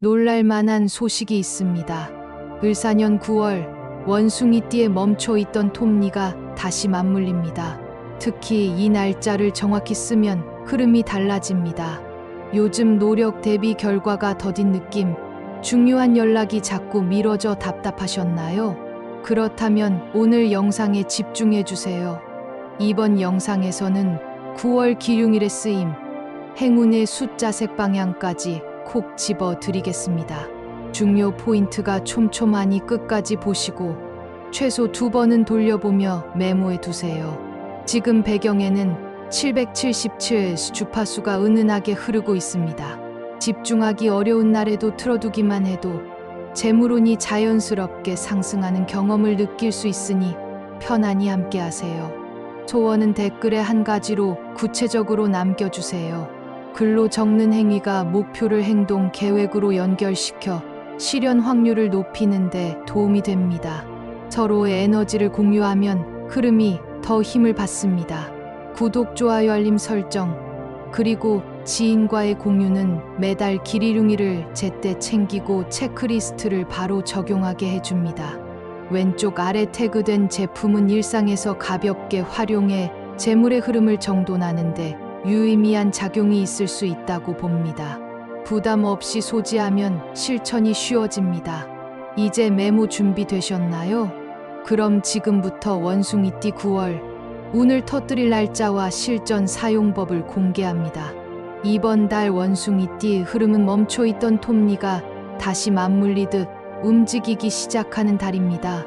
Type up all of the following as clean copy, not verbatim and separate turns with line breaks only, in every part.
놀랄만한 소식이 있습니다. 을사년 9월 원숭이띠에 멈춰 있던 톱니가 다시 맞물립니다. 특히 이 날짜를 정확히 쓰면 흐름이 달라집니다. 요즘 노력 대비 결과가 더딘 느낌, 중요한 연락이 자꾸 미뤄져 답답하셨나요? 그렇다면 오늘 영상에 집중해 주세요. 이번 영상에서는 9월 기륭일의 쓰임, 행운의 숫자색 방향까지 콕 집어 드리겠습니다. 중요 포인트가 촘촘하니 끝까지 보시고 최소 2번은 돌려보며 메모해 두세요. 지금 배경에는 777 주파수가 은은하게 흐르고 있습니다. 집중하기 어려운 날에도 틀어두기만 해도 재물운이 자연스럽게 상승하는 경험을 느낄 수 있으니 편안히 함께하세요. 소원은 댓글에 한 가지로 구체적으로 남겨주세요. 글로 적는 행위가 목표를 행동 계획으로 연결시켜 실현 확률을 높이는 데 도움이 됩니다. 서로의 에너지를 공유하면 흐름이 더 힘을 받습니다. 구독, 좋아요, 알림 설정, 그리고 지인과의 공유는 매달 기리룽이를 제때 챙기고 체크리스트를 바로 적용하게 해줍니다. 왼쪽 아래 태그된 제품은 일상에서 가볍게 활용해 재물의 흐름을 정돈하는데 유의미한 작용이 있을 수 있다고 봅니다. 부담 없이 소지하면 실천이 쉬워집니다. 이제 메모 준비되셨나요? 그럼 지금부터 원숭이띠 9월 운을 터뜨릴 날짜와 실전 사용법을 공개합니다. 이번 달 원숭이띠 흐름은 멈춰있던 톱니가 다시 맞물리듯 움직이기 시작하는 달입니다.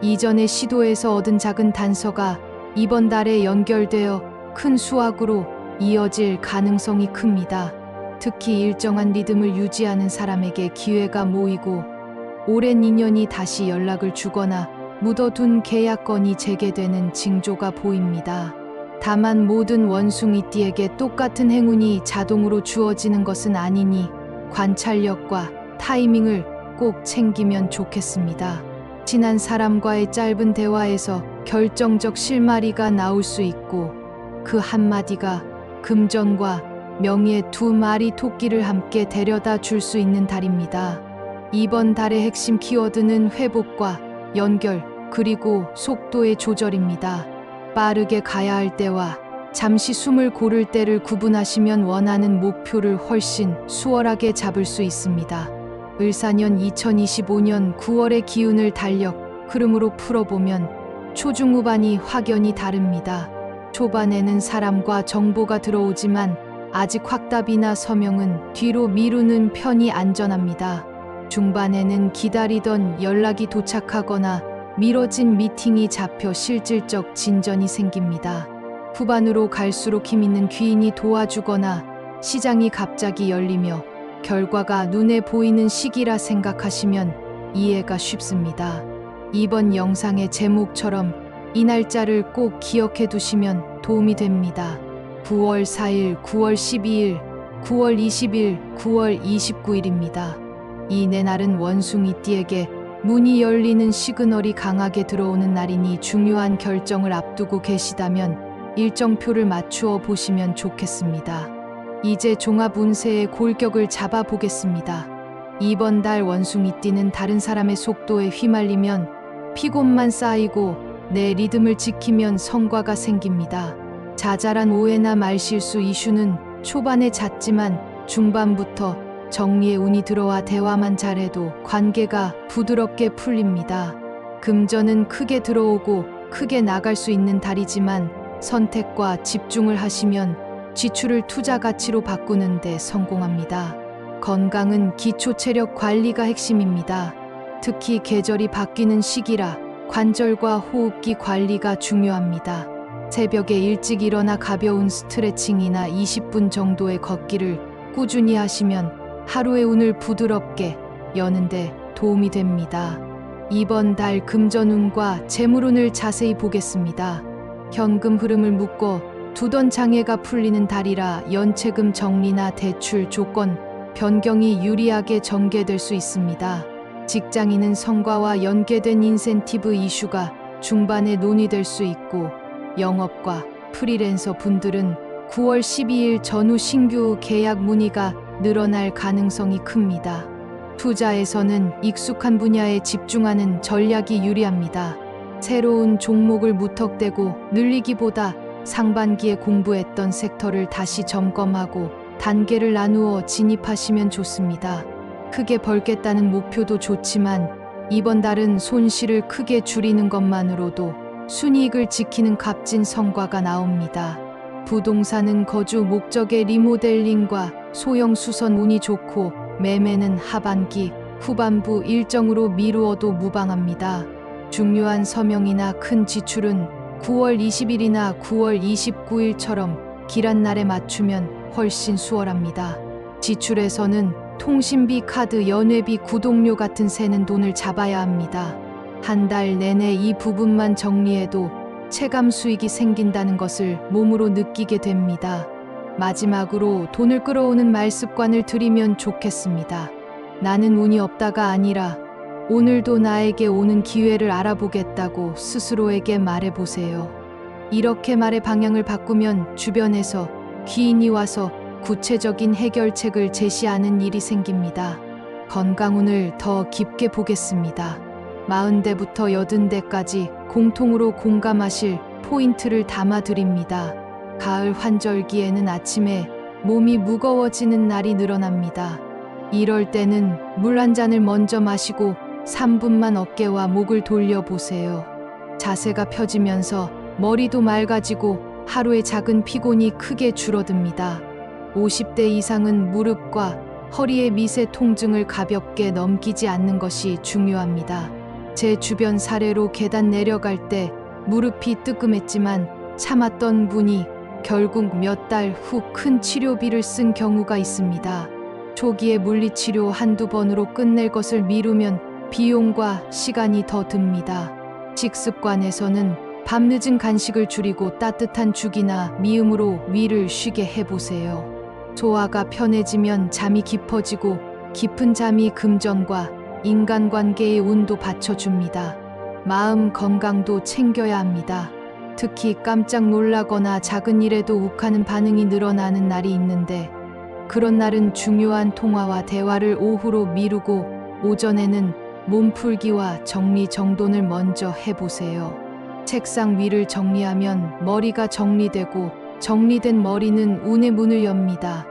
이전의 시도에서 얻은 작은 단서가 이번 달에 연결되어 큰 수확으로 이어질 가능성이 큽니다. 특히 일정한 리듬을 유지하는 사람에게 기회가 모이고 오랜 인연이 다시 연락을 주거나 묻어둔 계약건이 재개되는 징조가 보입니다. 다만 모든 원숭이띠에게 똑같은 행운이 자동으로 주어지는 것은 아니니 관찰력과 타이밍을 꼭 챙기면 좋겠습니다. 친한 사람과의 짧은 대화에서 결정적 실마리가 나올 수 있고 그 한마디가 금전과 명예 두 마리 토끼를 함께 데려다 줄 수 있는 달입니다. 이번 달의 핵심 키워드는 회복과 연결, 그리고 속도의 조절입니다. 빠르게 가야 할 때와 잠시 숨을 고를 때를 구분하시면 원하는 목표를 훨씬 수월하게 잡을 수 있습니다. 을사년 2025년 9월의 기운을 달력, 흐름으로 풀어보면 초중후반이 확연히 다릅니다. 초반에는 사람과 정보가 들어오지만 아직 확답이나 서명은 뒤로 미루는 편이 안전합니다. 중반에는 기다리던 연락이 도착하거나 미뤄진 미팅이 잡혀 실질적 진전이 생깁니다. 후반으로 갈수록 힘있는 귀인이 도와주거나 시장이 갑자기 열리며 결과가 눈에 보이는 시기라 생각하시면 이해가 쉽습니다. 이번 영상의 제목처럼 이 날짜를 꼭 기억해 두시면 도움이 됩니다. 9월 4일, 9월 12일, 9월 20일, 9월 29일입니다. 이 네 날은 원숭이띠에게 문이 열리는 시그널이 강하게 들어오는 날이니 중요한 결정을 앞두고 계시다면 일정표를 맞추어 보시면 좋겠습니다. 이제 종합 운세의 골격을 잡아 보겠습니다. 이번 달 원숭이띠는 다른 사람의 속도에 휘말리면 피곤만 쌓이고 내 리듬을 지키면 성과가 생깁니다. 자잘한 오해나 말실수 이슈는 초반에 잦지만 중반부터 정리의 운이 들어와 대화만 잘해도 관계가 부드럽게 풀립니다. 금전은 크게 들어오고 크게 나갈 수 있는 달이지만 선택과 집중을 하시면 지출을 투자 가치로 바꾸는 데 성공합니다. 건강은 기초 체력 관리가 핵심입니다. 특히 계절이 바뀌는 시기라 관절과 호흡기 관리가 중요합니다. 새벽에 일찍 일어나 가벼운 스트레칭이나 20분 정도의 걷기를 꾸준히 하시면 하루의 운을 부드럽게 여는데 도움이 됩니다. 이번 달 금전운과 재물운을 자세히 보겠습니다. 현금 흐름을 묶어 두던 장애가 풀리는 달이라 연체금 정리나 대출 조건 변경이 유리하게 전개될 수 있습니다. 직장인은 성과와 연계된 인센티브 이슈가 중반에 논의될 수 있고 영업과 프리랜서 분들은 9월 12일 전후 신규 계약 문의가 늘어날 가능성이 큽니다. 투자에서는 익숙한 분야에 집중하는 전략이 유리합니다. 새로운 종목을 무턱대고 늘리기보다 상반기에 공부했던 섹터를 다시 점검하고 단계를 나누어 진입하시면 좋습니다. 크게 벌겠다는 목표도 좋지만 이번 달은 손실을 크게 줄이는 것만으로도 순이익을 지키는 값진 성과가 나옵니다. 부동산은 거주 목적의 리모델링과 소형 수선 운이 좋고 매매는 하반기, 후반부 일정으로 미루어도 무방합니다. 중요한 서명이나 큰 지출은 9월 20일이나 9월 29일처럼 길한 날에 맞추면 훨씬 수월합니다. 지출에서는 통신비, 카드, 연회비, 구독료 같은 새는 돈을 잡아야 합니다. 한 달 내내 이 부분만 정리해도 체감 수익이 생긴다는 것을 몸으로 느끼게 됩니다. 마지막으로 돈을 끌어오는 말습관을 들이면 좋겠습니다. 나는 운이 없다가 아니라 오늘도 나에게 오는 기회를 알아보겠다고 스스로에게 말해보세요. 이렇게 말의 방향을 바꾸면 주변에서 귀인이 와서 구체적인 해결책을 제시하는 일이 생깁니다. 건강운을 더 깊게 보겠습니다. 40대부터 80대까지 공통으로 공감하실 포인트를 담아드립니다. 가을 환절기에는 아침에 몸이 무거워지는 날이 늘어납니다. 이럴 때는 물 한 잔을 먼저 마시고 3분만 어깨와 목을 돌려보세요. 자세가 펴지면서 머리도 맑아지고 하루의 작은 피곤이 크게 줄어듭니다. 50대 이상은 무릎과 허리의 미세 통증을 가볍게 넘기지 않는 것이 중요합니다. 제 주변 사례로 계단 내려갈 때 무릎이 뜨끔했지만 참았던 분이 결국 몇 달 후 큰 치료비를 쓴 경우가 있습니다. 초기에 물리치료 한두 번으로 끝낼 것을 미루면 비용과 시간이 더 듭니다. 식습관에서는 밤늦은 간식을 줄이고 따뜻한 죽이나 미음으로 위를 쉬게 해보세요. 소화가 편해지면 잠이 깊어지고 깊은 잠이 금전과 인간관계의 운도 받쳐줍니다. 마음 건강도 챙겨야 합니다. 특히 깜짝 놀라거나 작은 일에도 욱하는 반응이 늘어나는 날이 있는데 그런 날은 중요한 통화와 대화를 오후로 미루고 오전에는 몸풀기와 정리정돈을 먼저 해보세요. 책상 위를 정리하면 머리가 정리되고 정리된 머리는 운의 문을 엽니다.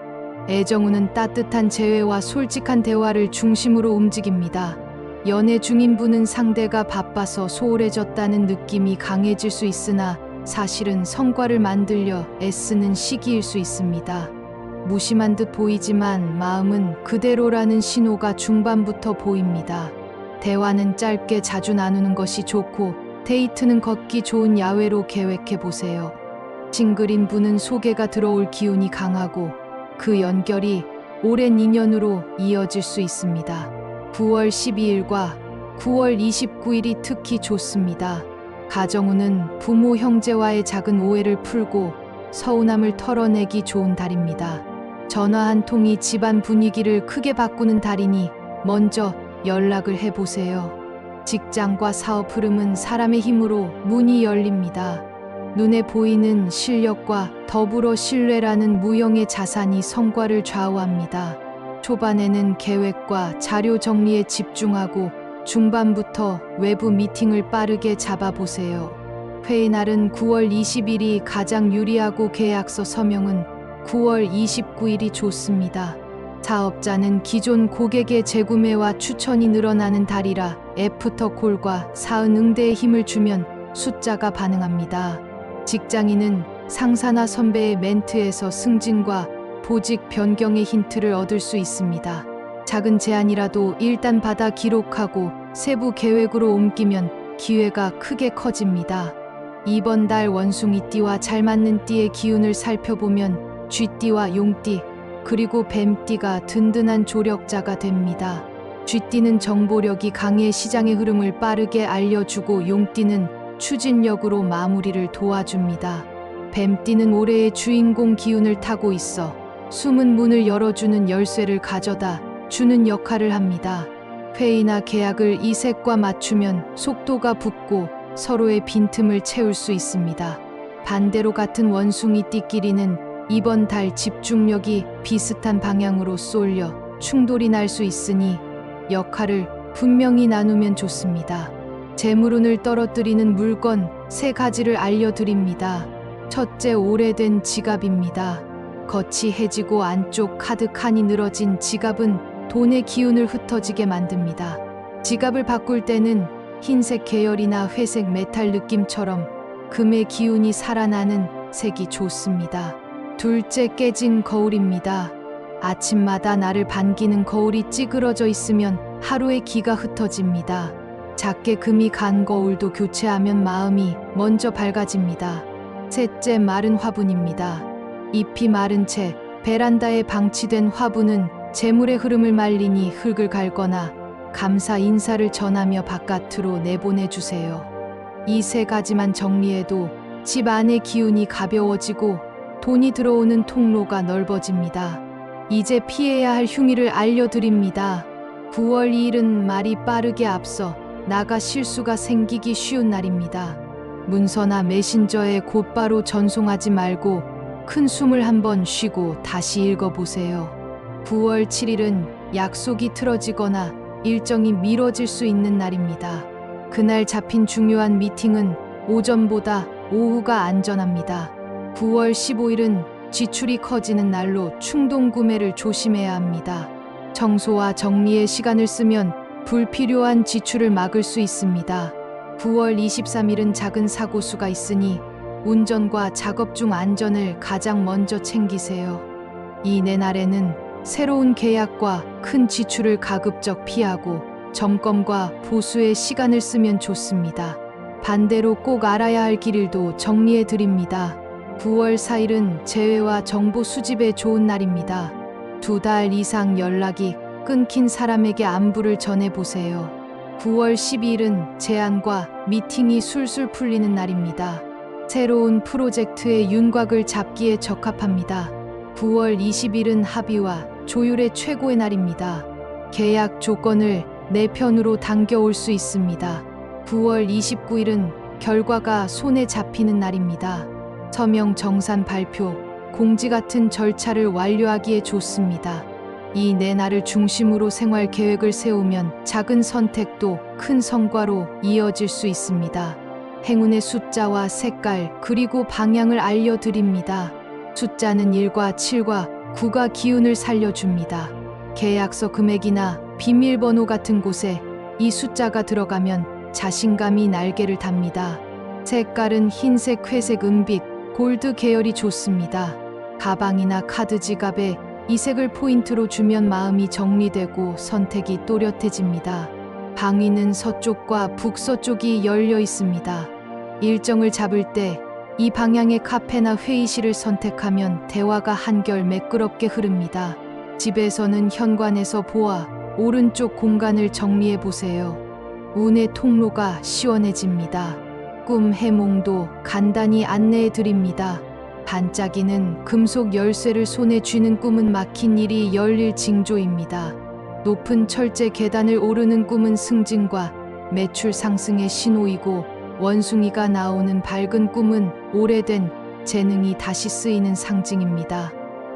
애정운은 따뜻한 재회와 솔직한 대화를 중심으로 움직입니다. 연애 중인 분은 상대가 바빠서 소홀해졌다는 느낌이 강해질 수 있으나 사실은 성과를 만들려 애쓰는 시기일 수 있습니다. 무심한 듯 보이지만 마음은 그대로라는 신호가 중반부터 보입니다. 대화는 짧게 자주 나누는 것이 좋고 데이트는 걷기 좋은 야외로 계획해 보세요. 싱글인 분은 소개가 들어올 기운이 강하고 그 연결이 오랜 인연으로 이어질 수 있습니다. 9월 12일과 9월 29일이 특히 좋습니다. 가정운은 부모 형제와의 작은 오해를 풀고 서운함을 털어내기 좋은 달입니다. 전화 한 통이 집안 분위기를 크게 바꾸는 달이니 먼저 연락을 해보세요. 직장과 사업 흐름은 사람의 힘으로 문이 열립니다. 눈에 보이는 실력과 더불어 신뢰라는 무형의 자산이 성과를 좌우합니다. 초반에는 계획과 자료 정리에 집중하고 중반부터 외부 미팅을 빠르게 잡아보세요. 회의 날은 9월 20일이 가장 유리하고 계약서 서명은 9월 29일이 좋습니다. 사업자는 기존 고객의 재구매와 추천이 늘어나는 달이라 애프터콜과 사은 응대에 힘을 주면 숫자가 반응합니다. 직장인은 상사나 선배의 멘트에서 승진과 보직 변경의 힌트를 얻을 수 있습니다. 작은 제안이라도 일단 받아 기록하고 세부 계획으로 옮기면 기회가 크게 커집니다. 이번 달 원숭이띠와 잘 맞는 띠의 기운을 살펴보면 쥐띠와 용띠 그리고 뱀띠가 든든한 조력자가 됩니다. 쥐띠는 정보력이 강해 시장의 흐름을 빠르게 알려주고 용띠는 추진력으로 마무리를 도와줍니다. 뱀띠는 올해의 주인공 기운을 타고 있어 숨은 문을 열어주는 열쇠를 가져다 주는 역할을 합니다. 회의나 계약을 이 색과 맞추면 속도가 붙고 서로의 빈틈을 채울 수 있습니다. 반대로 같은 원숭이띠끼리는 이번 달 집중력이 비슷한 방향으로 쏠려 충돌이 날 수 있으니 역할을 분명히 나누면 좋습니다. 재물운을 떨어뜨리는 물건 3가지를 알려드립니다. 첫째, 오래된 지갑입니다. 겉이 해지고 안쪽 가득하니 늘어진 지갑은 돈의 기운을 흩어지게 만듭니다. 지갑을 바꿀 때는 흰색 계열이나 회색 메탈 느낌처럼 금의 기운이 살아나는 색이 좋습니다. 둘째, 깨진 거울입니다. 아침마다 나를 반기는 거울이 찌그러져 있으면 하루의 기가 흩어집니다. 작게 금이 간 거울도 교체하면 마음이 먼저 밝아집니다. 셋째, 마른 화분입니다. 잎이 마른 채 베란다에 방치된 화분은 재물의 흐름을 말리니 흙을 갈거나 감사 인사를 전하며 바깥으로 내보내주세요. 이 3가지만 정리해도 집 안의 기운이 가벼워지고 돈이 들어오는 통로가 넓어집니다. 이제 피해야 할 흉의를 알려드립니다. 9월 2일은 말이 빠르게 앞서 나가 실수가 생기기 쉬운 날입니다. 문서나 메신저에 곧바로 전송하지 말고 큰 숨을 한번 쉬고 다시 읽어보세요. 9월 7일은 약속이 틀어지거나 일정이 미뤄질 수 있는 날입니다. 그날 잡힌 중요한 미팅은 오전보다 오후가 안전합니다. 9월 15일은 지출이 커지는 날로 충동 구매를 조심해야 합니다. 청소와 정리에 시간을 쓰면 불필요한 지출을 막을 수 있습니다. 9월 23일은 작은 사고 수가 있으니 운전과 작업 중 안전을 가장 먼저 챙기세요. 이 4날에는 새로운 계약과 큰 지출을 가급적 피하고 점검과 보수에 시간을 쓰면 좋습니다. 반대로 꼭 알아야 할 길일도 정리해 드립니다. 9월 4일은 재회와 정보 수집에 좋은 날입니다. 2달 이상 연락이 끊긴 사람에게 안부를 전해보세요. 9월 12일은 제안과 미팅이 술술 풀리는 날입니다. 새로운 프로젝트의 윤곽을 잡기에 적합합니다. 9월 20일은 합의와 조율의 최고의 날입니다. 계약 조건을 내 편으로 당겨올 수 있습니다. 9월 29일은 결과가 손에 잡히는 날입니다. 서명 정산 발표, 공지 같은 절차를 완료하기에 좋습니다. 이 4날을 중심으로 생활 계획을 세우면 작은 선택도 큰 성과로 이어질 수 있습니다. 행운의 숫자와 색깔 그리고 방향을 알려드립니다. 숫자는 1과 7과 9가 기운을 살려줍니다. 계약서 금액이나 비밀번호 같은 곳에 이 숫자가 들어가면 자신감이 날개를 답니다. 색깔은 흰색, 회색, 은빛, 골드 계열이 좋습니다. 가방이나 카드 지갑에 이 색을 포인트로 주면 마음이 정리되고 선택이 또렷해집니다. 방위는 서쪽과 북서쪽이 열려 있습니다. 일정을 잡을 때 이 방향의 카페나 회의실을 선택하면 대화가 한결 매끄럽게 흐릅니다. 집에서는 현관에서 보아 오른쪽 공간을 정리해 보세요. 운의 통로가 시원해집니다. 꿈 해몽도 간단히 안내해 드립니다. 반짝이는 금속 열쇠를 손에 쥐는 꿈은 막힌 일이 열릴 징조입니다. 높은 철제 계단을 오르는 꿈은 승진과 매출 상승의 신호이고, 원숭이가 나오는 밝은 꿈은 오래된 재능이 다시 쓰이는 상징입니다.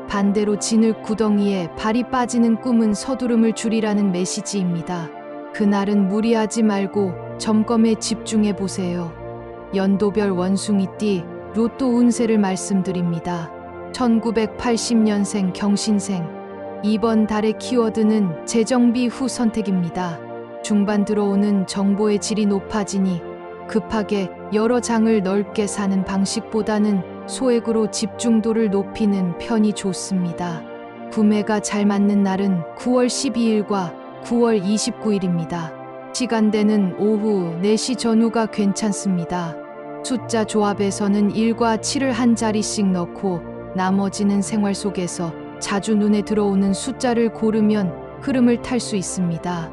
반대로 진흙 구덩이에 발이 빠지는 꿈은 서두름을 줄이라는 메시지입니다. 그날은 무리하지 말고 점검에 집중해 보세요. 연도별 원숭이띠 로또 운세를 말씀드립니다. 1980년생 경신생. 이번 달의 키워드는 재정비 후 선택입니다. 중반 들어오는 정보의 질이 높아지니 급하게 여러 장을 넓게 사는 방식보다는 소액으로 집중도를 높이는 편이 좋습니다. 구매가 잘 맞는 날은 9월 12일과 9월 29일입니다. 시간대는 오후 4시 전후가 괜찮습니다. 숫자 조합에서는 1과 7을 한 자리씩 넣고 나머지는 생활 속에서 자주 눈에 들어오는 숫자를 고르면 흐름을 탈 수 있습니다.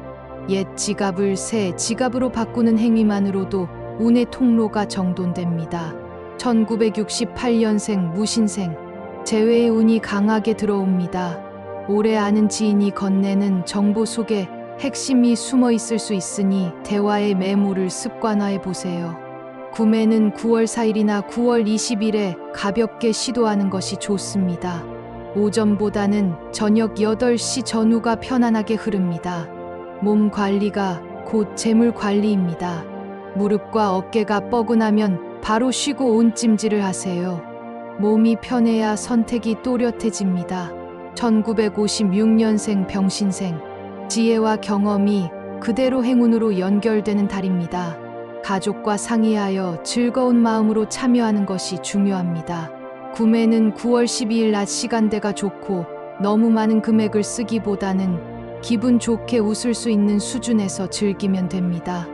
옛 지갑을 새 지갑으로 바꾸는 행위만으로도 운의 통로가 정돈됩니다. 1968년생 무신생. 재회의 운이 강하게 들어옵니다. 오래 아는 지인이 건네는 정보 속에 핵심이 숨어 있을 수 있으니 대화의 메모를 습관화해 보세요. 구매는 9월 4일이나 9월 20일에 가볍게 시도하는 것이 좋습니다. 오전보다는 저녁 8시 전후가 편안하게 흐릅니다. 몸 관리가 곧 재물 관리입니다. 무릎과 어깨가 뻐근하면 바로 쉬고 온찜질을 하세요. 몸이 편해야 선택이 또렷해집니다. 1956년생 병신생. 지혜와 경험이 그대로 행운으로 연결되는 달입니다. 가족과 상의하여 즐거운 마음으로 참여하는 것이 중요합니다. 구매는 9월 12일 낮 시간대가 좋고 너무 많은 금액을 쓰기보다는 기분 좋게 웃을 수 있는 수준에서 즐기면 됩니다.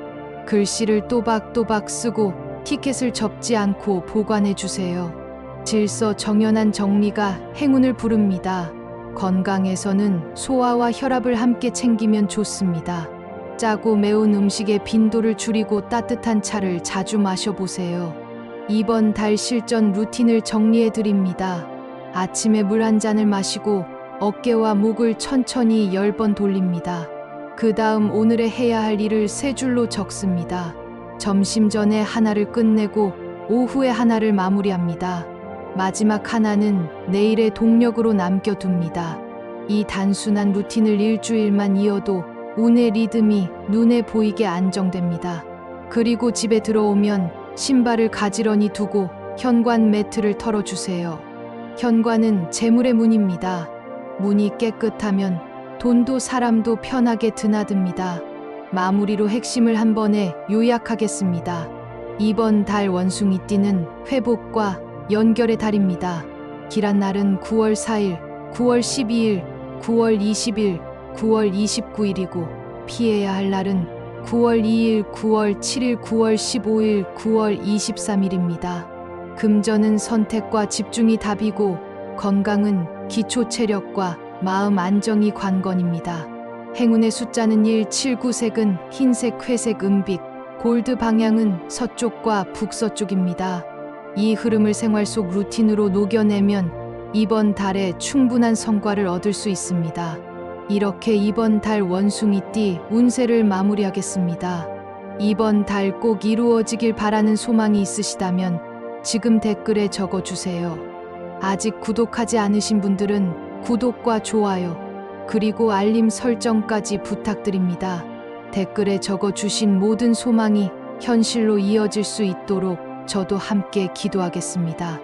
글씨를 또박또박 쓰고 티켓을 접지 않고 보관해 주세요. 질서 정연한 정리가 행운을 부릅니다. 건강에서는 소화와 혈압을 함께 챙기면 좋습니다. 짜고 매운 음식의 빈도를 줄이고 따뜻한 차를 자주 마셔보세요. 이번 달 실전 루틴을 정리해 드립니다. 아침에 물 한 잔을 마시고 어깨와 목을 천천히 10번 돌립니다. 그 다음 오늘의 해야 할 일을 3줄로 적습니다. 점심 전에 하나를 끝내고 오후에 하나를 마무리합니다. 마지막 하나는 내일의 동력으로 남겨둡니다. 이 단순한 루틴을 일주일만 이어도 운의 리듬이 눈에 보이게 안정됩니다. 그리고 집에 들어오면 신발을 가지런히 두고 현관 매트를 털어주세요. 현관은 재물의 문입니다. 문이 깨끗하면 돈도 사람도 편하게 드나듭니다. 마무리로 핵심을 한 번에 요약하겠습니다. 이번 달 원숭이띠는 회복과 연결의 달입니다. 길한 날은 9월 4일, 9월 12일, 9월 20일, 9월 29일이고 피해야 할 날은 9월 2일, 9월 7일, 9월 15일, 9월 23일입니다. 금전은 선택과 집중이 답이고 건강은 기초 체력과 마음 안정이 관건입니다. 행운의 숫자는 1, 7, 9색은 흰색, 회색, 은빛, 골드 방향은 서쪽과 북서쪽입니다. 이 흐름을 생활 속 루틴으로 녹여내면 이번 달에 충분한 성과를 얻을 수 있습니다. 이렇게 이번 달 원숭이띠 운세를 마무리하겠습니다. 이번 달 꼭 이루어지길 바라는 소망이 있으시다면 지금 댓글에 적어주세요. 아직 구독하지 않으신 분들은 구독과 좋아요, 그리고 알림 설정까지 부탁드립니다. 댓글에 적어주신 모든 소망이 현실로 이어질 수 있도록 저도 함께 기도하겠습니다.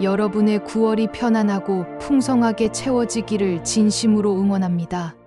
여러분의 9월이 편안하고 풍성하게 채워지기를 진심으로 응원합니다.